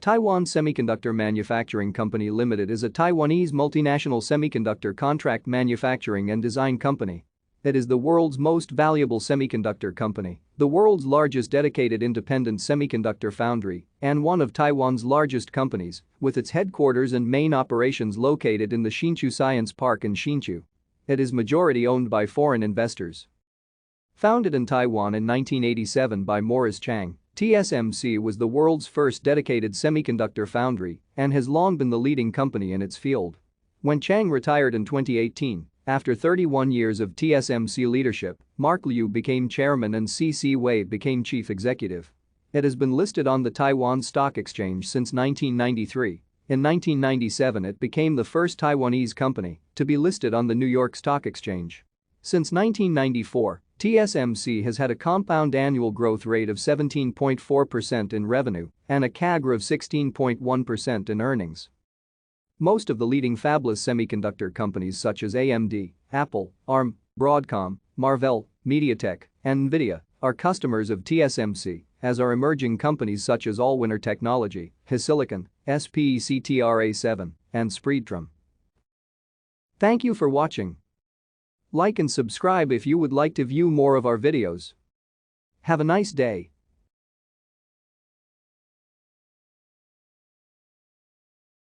Taiwan Semiconductor Manufacturing Company Limited is a Taiwanese multinational semiconductor contract manufacturing and design company. It is the world's most valuable semiconductor company, the world's largest dedicated independent semiconductor foundry, and one of Taiwan's largest companies, with its headquarters and main operations located in the Hsinchu Science Park in Hsinchu. It is majority owned by foreign investors. Founded in Taiwan in 1987 by Morris Chang, Tsmc was the world's first dedicated semiconductor foundry and has long been the leading company in its field. When Chang retired in 2018, after 31 years of Tsmc leadership, Mark Liu became chairman and C.C. Wei became chief executive. It has been listed on the Taiwan Stock Exchange since 1993. In 1997 it became the first Taiwanese company to be listed on the New York Stock Exchange. Since 1994, Tsmc has had a compound annual growth rate of 17.4% in revenue and a CAGR of 16.1% in earnings. Most of the leading fabless semiconductor companies such as AMD, Apple, ARM, Broadcom, Marvell, MediaTek, and Nvidia are customers of Tsmc, as are emerging companies such as Allwinner Technology, Hsilicon, SPECTRA7, and Spreadtrum. Thank you for watching. Like and subscribe if you would like to view more of our videos. Have a nice day.